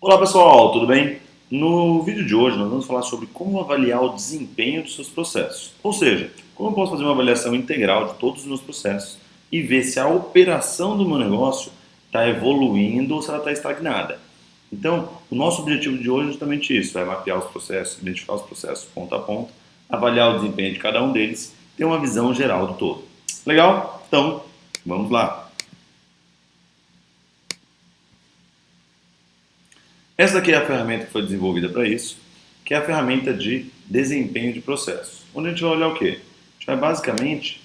Olá pessoal, tudo bem? No vídeo de hoje nós vamos falar sobre como avaliar o desempenho dos seus processos. Ou seja, como eu posso fazer uma avaliação integral de todos os meus processos e ver se a operação do meu negócio está evoluindo ou se ela está estagnada. Então, o nosso objetivo de hoje é justamente isso, é mapear os processos, identificar os processos ponto a ponto, avaliar o desempenho de cada um deles, ter uma visão geral do todo. Legal? Então, vamos lá. Essa daqui é a ferramenta que foi desenvolvida para isso, que é a ferramenta de desempenho de processos. Onde a gente vai olhar o quê? A gente vai basicamente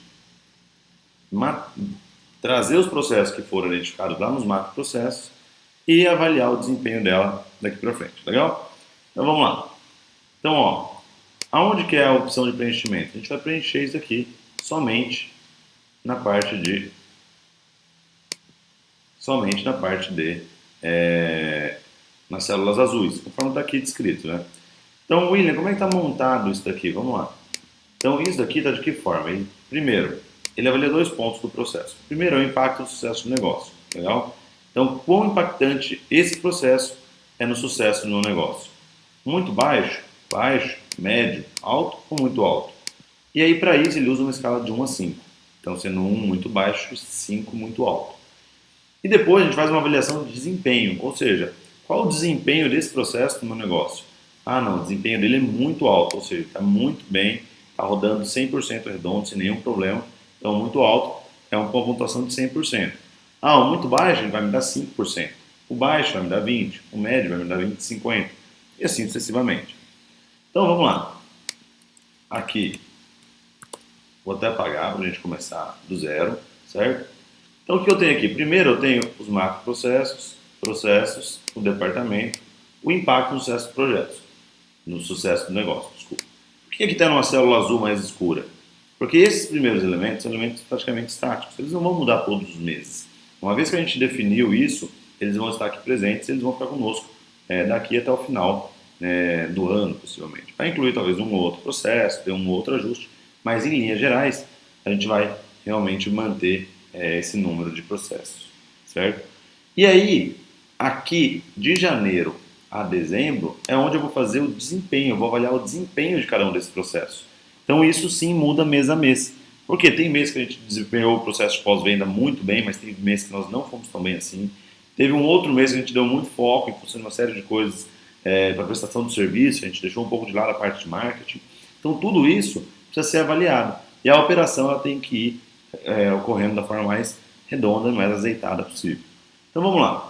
trazer os processos que foram identificados lá nos macroprocessos e avaliar o desempenho dela daqui para frente. Legal? Então vamos lá. Então, aonde que é a opção de preenchimento? A gente vai preencher isso aqui somente na parte de nas células azuis, conforme está aqui descrito, né? Então, William, como é que está montado isso daqui? Vamos lá. Então, isso daqui está de que forma? Primeiro, ele avalia dois pontos do processo. Primeiro é o impacto no sucesso do negócio, legal? Então, quão impactante esse processo é no sucesso do meu negócio? Muito baixo, baixo, médio, alto ou muito alto? E aí, para isso, ele usa uma escala de 1 a 5. Então, sendo 1 muito baixo e 5 muito alto. E depois a gente faz uma avaliação de desempenho, ou seja, qual o desempenho desse processo no meu negócio? Ah, não, o desempenho dele é muito alto, ou seja, está muito bem, está rodando 100% redondo, sem nenhum problema. Então, muito alto é uma pontuação de 100%. Ah, o muito baixo ele vai me dar 5%. O baixo vai me dar 20%, o médio vai me dar 20%, 50%, e assim sucessivamente. Então, vamos lá. Aqui, vou até apagar para a gente começar do zero, certo? Então, o que eu tenho aqui? Primeiro, eu tenho os macroprocessos, processos, o departamento, o impacto no sucesso do projeto, no sucesso do negócio, desculpa. Por que aqui está numa célula azul mais escura? Porque esses primeiros elementos são elementos praticamente estáticos, eles não vão mudar todos os meses. Uma vez que a gente definiu isso, eles vão estar aqui presentes, eles vão ficar conosco daqui até o final do ano, possivelmente. Vai incluir talvez um outro processo, ter um outro ajuste, mas em linhas gerais, a gente vai realmente manter esse número de processos, certo? E aí, aqui de janeiro a dezembro é onde eu vou fazer o desempenho, eu vou avaliar o desempenho de cada um desses processos. Então isso sim muda mês a mês. Porque tem mês que a gente desempenhou o processo de pós-venda muito bem, mas tem mês que nós não fomos tão bem assim. Teve um outro mês que a gente deu muito foco em função de uma série de coisas para a prestação do serviço, a gente deixou um pouco de lado a parte de marketing. Então tudo isso precisa ser avaliado. E a operação ela tem que ir ocorrendo da forma mais redonda e mais azeitada possível. Então vamos lá.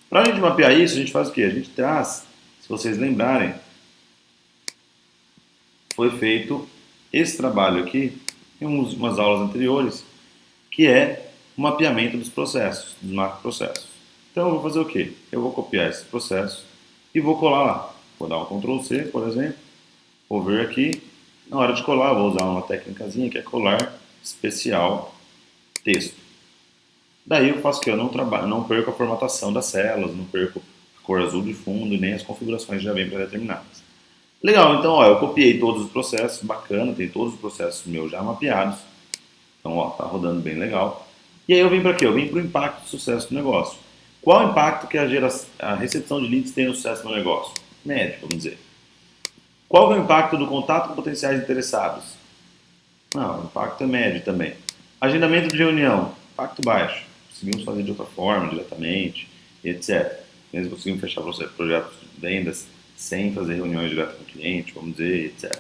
Para a gente mapear isso, a gente faz o quê? A gente traz, se vocês lembrarem, foi feito esse trabalho aqui em umas aulas anteriores, que é o mapeamento dos processos, dos macroprocessos. Então eu vou fazer o quê? Eu vou copiar esses processos e vou colar lá. Vou dar um Ctrl C, por exemplo, vou vir aqui, na hora de colar, vou usar uma técnicazinha que é colar especial texto. Daí eu faço o que? Eu não perco a formatação das células, não perco a cor azul de fundo e nem as configurações já bem pré-determinadas. Legal, então eu copiei todos os processos, bacana, tem todos os processos meus já mapeados. Então tá rodando bem legal. E aí eu vim para quê? Eu vim para o impacto do sucesso do negócio. Qual o impacto que a recepção de leads tem no sucesso do negócio? Médio, vamos dizer. Qual é o impacto do contato com potenciais interessados? Não, o impacto é médio também. Agendamento de reunião, impacto baixo. Conseguimos fazer de outra forma, diretamente, etc. Mesmo conseguimos fechar projetos de vendas sem fazer reuniões diretas com o cliente, vamos dizer, etc.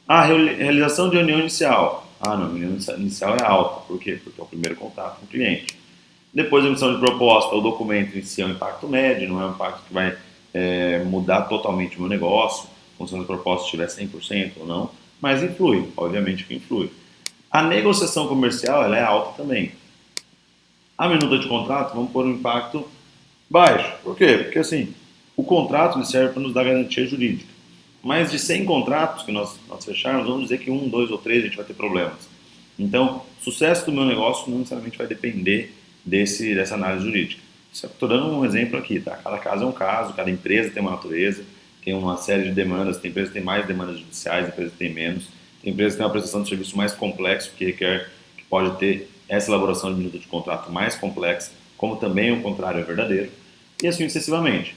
Realização de reunião inicial. Não, a reunião inicial é alta. Por quê? Porque é o primeiro contato com o cliente. Depois a emissão de proposta, o documento em si é um impacto médio, não é um impacto que vai mudar totalmente o meu negócio, como se a proposta estiver 100% ou não, mas influi, obviamente que influi. A negociação comercial ela é alta também. A minuta de contrato, vamos pôr um impacto baixo. Por quê? Porque assim, o contrato serve para nos dar garantia jurídica. Mas de 100 contratos que nós fecharmos, vamos dizer que 1, 2 ou 3 a gente vai ter problemas. Então, o sucesso do meu negócio não necessariamente vai depender dessa análise jurídica. Estou dando um exemplo aqui, tá? Cada caso é um caso, cada empresa tem uma natureza, tem uma série de demandas, tem empresas que têm mais demandas judiciais, tem empresas que têm menos, tem empresas que têm uma prestação de serviço mais complexa, que pode ter essa elaboração de minuta de contrato mais complexa, como também o contrário é verdadeiro, e assim sucessivamente.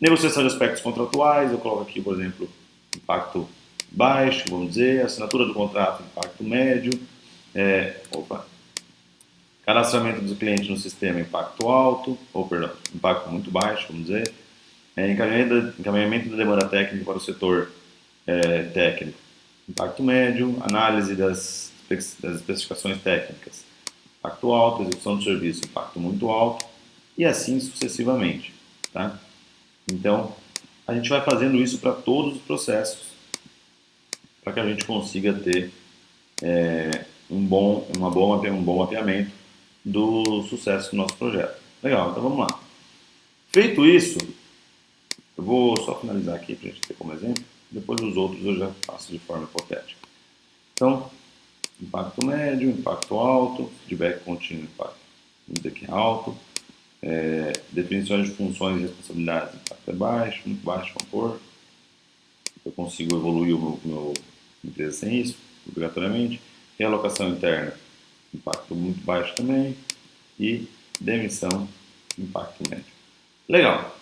Negociação de aspectos contratuais, eu coloco aqui, por exemplo, impacto baixo, vamos dizer, assinatura do contrato, impacto médio, cadastramento do cliente no sistema, impacto alto, ou perdão, impacto muito baixo, vamos dizer, encaminhamento da demanda técnica para o setor técnico, impacto médio, análise das especificações técnicas, impacto alto, execução do serviço, impacto muito alto, e assim sucessivamente, tá? Então, a gente vai fazendo isso para todos os processos, para que a gente consiga ter um bom mapeamento do sucesso do nosso projeto. Legal, então vamos lá. Feito isso, eu vou só finalizar aqui para a gente ter como exemplo, depois os outros eu já faço de forma hipotética. Então, impacto médio, impacto alto, feedback contínuo, impacto, vamos dizer que é alto, definições de funções e responsabilidades, impacto é baixo, muito baixo, vamos pôr. Eu consigo evoluir o meu empresa sem isso, obrigatoriamente. Realocação interna, impacto muito baixo também. E demissão, impacto médio. Legal.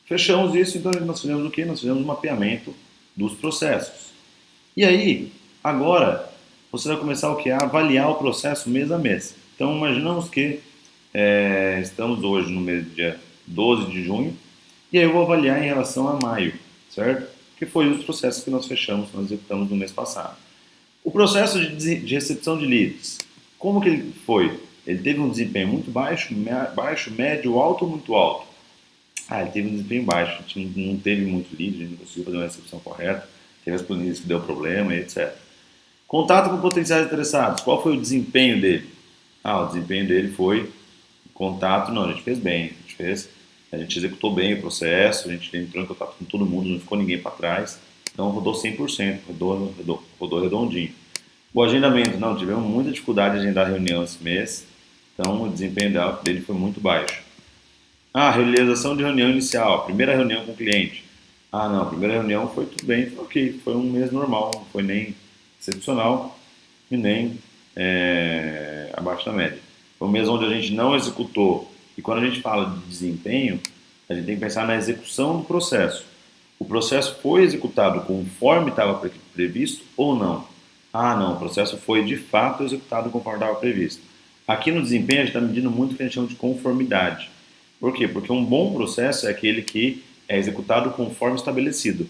Fechamos isso, então nós fizemos o quê? Nós fizemos um mapeamento dos processos. E aí, agora, você vai começar o quê? A avaliar o processo mês a mês. Então, imaginamos que estamos hoje no mês dia 12 de junho, e aí eu vou avaliar em relação a maio, certo? Que foi os processos que nós fechamos, nós executamos no mês passado. O processo de recepção de leads, como que ele foi? Ele teve um desempenho muito baixo, médio, alto ou muito alto? Ele teve um desempenho baixo, a gente não teve muito lead, a gente não conseguiu fazer uma recepção correta, teve as planilhas que deu problema e etc. Contato com potenciais interessados, qual foi o desempenho dele? O desempenho dele foi contato, não, a gente fez bem, a gente executou bem o processo, a gente entrou em contato com todo mundo, não ficou ninguém para trás, então rodou 100%, rodou redondinho. O agendamento, não, tivemos muita dificuldade de agendar reunião esse mês, então o desempenho dele foi muito baixo. Realização de reunião inicial, a primeira reunião com o cliente. Não, a primeira reunião foi tudo bem, foi ok, foi um mês normal, não foi nem excepcional e nem abaixo da média. Foi um mês onde a gente não executou. E quando a gente fala de desempenho, a gente tem que pensar na execução do processo. O processo foi executado conforme estava previsto ou não? Não, o processo foi de fato executado conforme estava previsto. Aqui no desempenho a gente está medindo muito o que a gente chama de conformidade. Por quê? Porque um bom processo é aquele que é executado conforme estabelecido.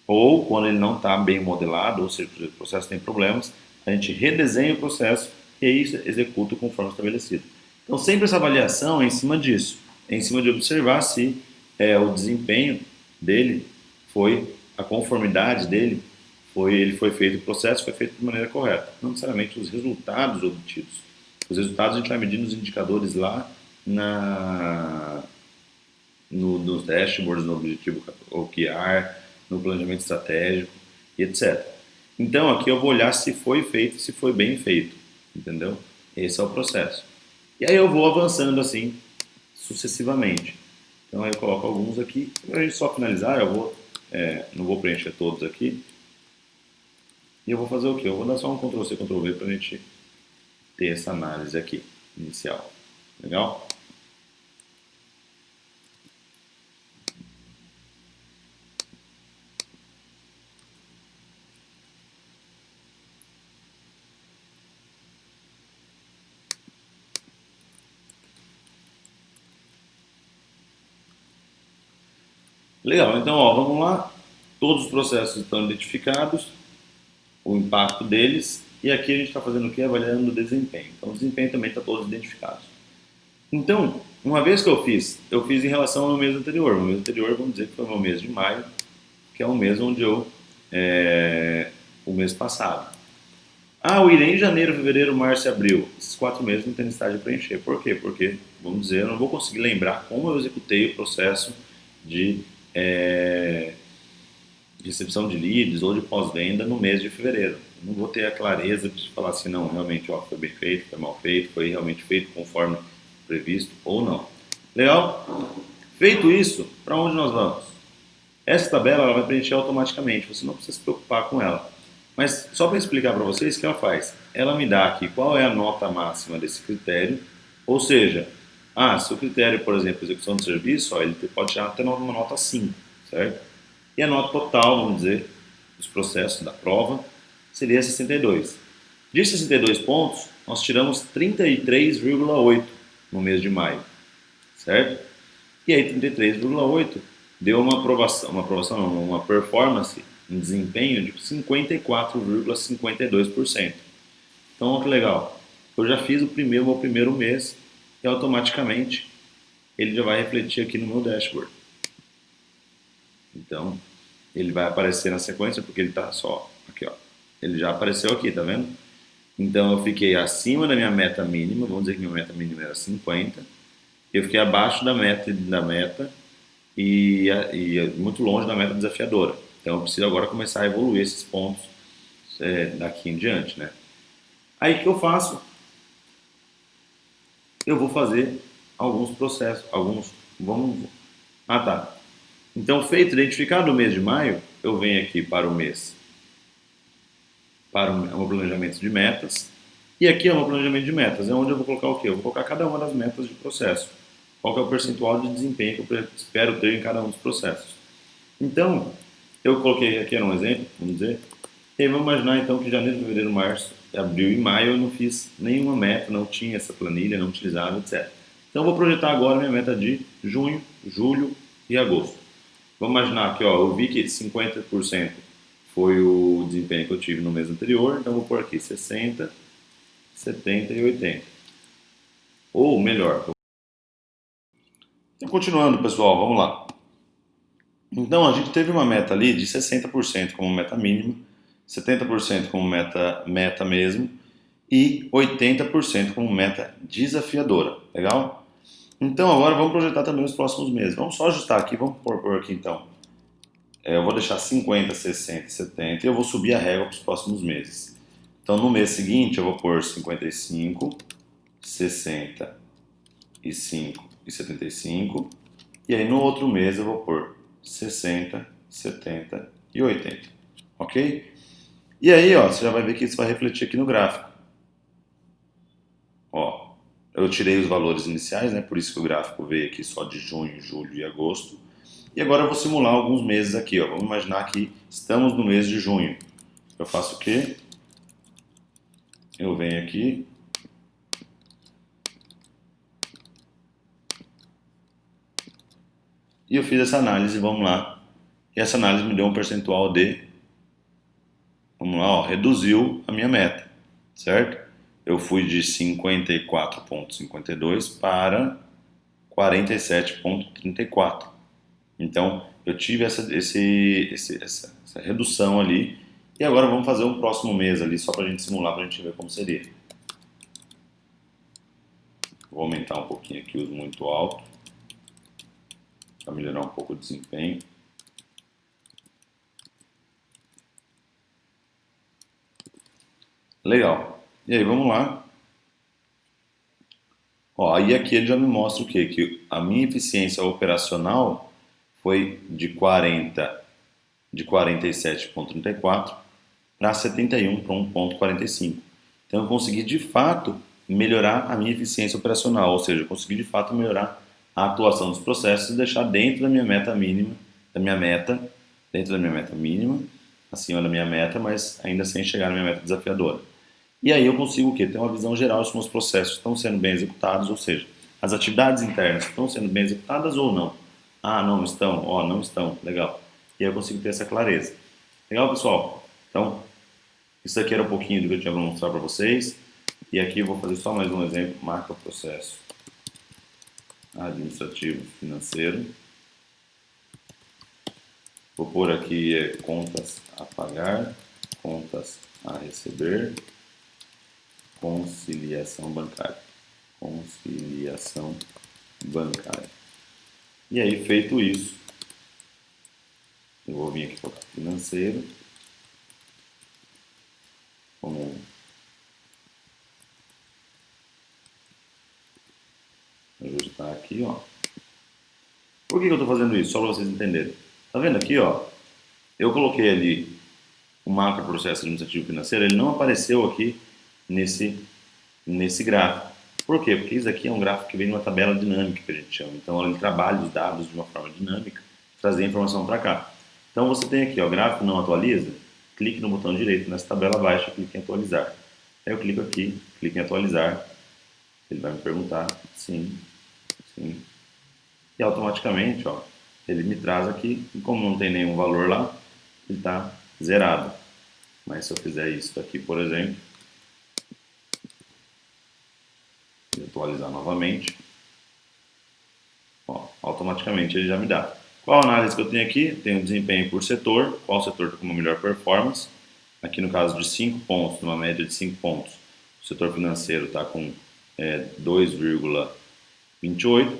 Ou quando ele não está bem modelado, ou seja, o processo tem problemas, a gente redesenha o processo e aí executa conforme estabelecido. Então sempre essa avaliação é em cima disso, é em cima de observar se o desempenho dele a conformidade dele ele foi feito, o processo foi feito de maneira correta, não necessariamente os resultados obtidos. Os resultados a gente vai medir nos indicadores lá nos dashboards, no objetivo OKR, no planejamento estratégico e etc. Então aqui eu vou olhar se foi feito, se foi bem feito, entendeu? Esse é o processo. E aí eu vou avançando assim, sucessivamente. Então aí eu coloco alguns aqui. Para a gente só finalizar, não vou preencher todos aqui. E eu vou fazer o quê? Eu vou dar só um Ctrl+C, Ctrl+V para a gente ter essa análise aqui, inicial. Legal? Legal, então vamos lá. Todos os processos estão identificados, o impacto deles, e aqui a gente está fazendo o que? Avaliando o desempenho. Então o desempenho também está todos identificados. Então, uma vez que eu fiz em relação ao mês anterior. O mês anterior, vamos dizer que foi o meu mês de maio, que é o mês onde o mês passado. Eu irei em janeiro, fevereiro, março e abril. Esses 4 meses não tem necessidade de preencher. Por quê? Porque, vamos dizer, eu não vou conseguir lembrar como eu executei o processo de recepção de leads ou de pós-venda no mês de fevereiro. Eu não vou ter a clareza de falar assim, não, realmente foi bem feito, foi mal feito, foi realmente feito conforme previsto ou não. Legal? Feito isso, para onde nós vamos? Essa tabela ela vai preencher automaticamente, você não precisa se preocupar com ela. Mas só para explicar para vocês o que ela faz. Ela me dá aqui qual é a nota máxima desse critério, ou seja, Ah, se o critério, por exemplo, execução do serviço, ó, ele pode chegar até uma nota 5, certo? E a nota total, vamos dizer, dos processos da prova seria 62. De 62 pontos, nós tiramos 33,8 no mês de maio, certo? E aí 33,8 deu uma aprovação não, uma performance, um desempenho de 54,52%. Então, olha que legal. Eu já fiz meu primeiro mês e automaticamente ele já vai refletir aqui no meu dashboard. Então, ele vai aparecer na sequência porque ele está só aqui, ó. Ele já apareceu aqui, tá vendo? Então, eu fiquei acima da minha meta mínima, vamos dizer que minha meta mínima era 50. Eu fiquei abaixo da meta e muito longe da meta desafiadora. Então, eu preciso agora começar a evoluir esses pontos daqui em diante, né? Aí, o que eu faço? Eu vou fazer alguns processos, Ah, tá. Então, feito, identificado o mês de maio, eu venho aqui para o mês, para o meu planejamento de metas. E aqui é o meu planejamento de metas, é onde eu vou colocar o quê? Eu vou colocar cada uma das metas de processo. Qual que é o percentual de desempenho que eu espero ter em cada um dos processos. Então, eu coloquei aqui, era um exemplo, vamos dizer. E aí, vamos imaginar então que janeiro, fevereiro, março, abril e maio eu não fiz nenhuma meta, não tinha essa planilha, não utilizava, etc. Então, eu vou projetar agora minha meta de junho, julho e agosto. Vamos imaginar que ó, eu vi que 50% foi o desempenho que eu tive no mês anterior, então eu vou pôr aqui 60, 70 e 80. Ou melhor. Então, continuando, pessoal, vamos lá. Então, a gente teve uma meta ali de 60% como meta mínima, 70% como meta mesmo e 80% como meta desafiadora. Legal? Então, agora vamos projetar também os próximos meses. Vamos só ajustar aqui, vamos pôr aqui então. Eu vou deixar 50, 60 e 70 e eu vou subir a régua para os próximos meses. Então, no mês seguinte, eu vou pôr 55, 65 e 75. E aí, no outro mês, eu vou pôr 60, 70 e 80. Ok? E aí, ó, você já vai ver que isso vai refletir aqui no gráfico. Ó, eu tirei os valores iniciais, né? Por isso que o gráfico veio aqui só de junho, julho e agosto. E agora eu vou simular alguns meses aqui, ó. Vamos imaginar que estamos no mês de junho. Eu faço o quê? Eu venho aqui. E eu fiz essa análise, vamos lá. E essa análise me deu um percentual de, vamos lá, ó, reduziu a minha meta, certo? Eu fui de 54,52 para 47,34. Então, eu tive essa redução ali. E agora vamos fazer um próximo mês ali, só para a gente simular, para a gente ver como seria. Vou aumentar um pouquinho aqui os muito alto, para melhorar um pouco o desempenho. Legal. E aí, vamos lá. Ó, aí aqui ele já me mostra o quê? Que a minha eficiência operacional foi de 47,34 para 71 para 1,45. Então eu consegui de fato melhorar a minha eficiência operacional, ou seja, eu consegui de fato melhorar a atuação dos processos e deixar dentro da minha meta mínima, dentro da minha meta mínima, acima da minha meta, mas ainda sem chegar na minha meta desafiadora. E aí eu consigo o quê? Ter uma visão geral se meus processos estão sendo bem executados, ou seja, as atividades internas estão sendo bem executadas ou não. Ah, não estão, ó, não estão, legal. E aí eu consigo ter essa clareza. Legal, pessoal? Então, isso aqui era um pouquinho do que eu tinha para mostrar para vocês. E aqui eu vou fazer só mais um exemplo, marca processo administrativo financeiro. Vou pôr aqui contas a pagar, contas a receber, conciliação bancária. Conciliação bancária. E aí, feito isso, eu vou vir aqui para o financeiro. Vamos ajustar aqui, ó. Por que eu estou fazendo isso? Só para vocês entenderem. Tá vendo aqui, ó? Eu coloquei ali o macro processo administrativo financeiro, ele não apareceu aqui nesse gráfico. Por quê? Porque isso aqui é um gráfico que vem numa tabela dinâmica, que a gente chama. Então, ele trabalha os dados de uma forma dinâmica, trazer a informação para cá. Então, você tem aqui, ó, gráfico não atualiza, clique no botão direito nessa tabela abaixo, clique em atualizar. Aí eu clico aqui, clique em atualizar, ele vai me perguntar, sim, sim. E automaticamente, ó, ele me traz aqui, e como não tem nenhum valor lá, ele está zerado. Mas se eu fizer isso aqui, por exemplo, e atualizar novamente, ó, automaticamente ele já me dá. Qual a análise que eu tenho aqui? Eu tenho o desempenho por setor, qual setor está com uma melhor performance. Aqui no caso de 5 pontos, numa média de 5 pontos, o setor financeiro está com 2,28.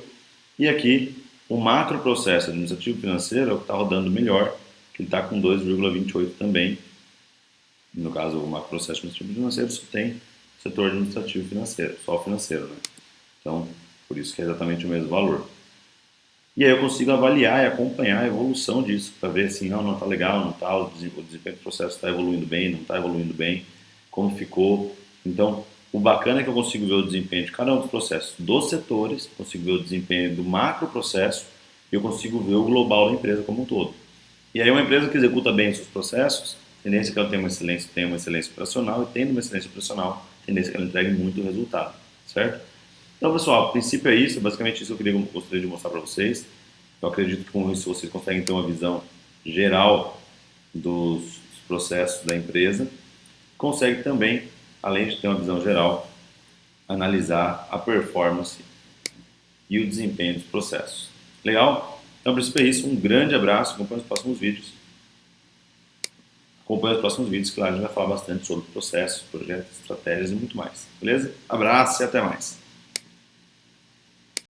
E aqui o macro processo administrativo financeiro é o que está rodando melhor, que ele está com 2,28 também. No caso, o macro processo administrativo financeiro só tem setor administrativo financeiro, só o financeiro, né? Então, por isso que é exatamente o mesmo valor. E aí eu consigo avaliar e acompanhar a evolução disso, para ver assim, não está legal, não está, o desempenho do processo está evoluindo bem, não está evoluindo bem, como ficou. Então, o bacana é que eu consigo ver o desempenho de cada um dos processos dos setores, consigo ver o desempenho do macro processo e eu consigo ver o global da empresa como um todo. E aí uma empresa que executa bem os seus processos, tendência é que ela tenha uma excelência operacional e tendo uma excelência operacional, tendência é que ela entregue muito resultado, certo? Então, pessoal, o princípio é isso, basicamente isso que eu gostaria de mostrar para vocês. Eu acredito que com isso vocês conseguem ter uma visão geral dos processos da empresa. Consegue também, além de ter uma visão geral, analisar a performance e o desempenho dos processos. Legal? Então, o princípio é isso. Um grande abraço. Acompanhe os próximos vídeos. Acompanhe os próximos vídeos, que lá a gente vai falar bastante sobre processos, projetos, estratégias e muito mais. Beleza? Abraço e até mais.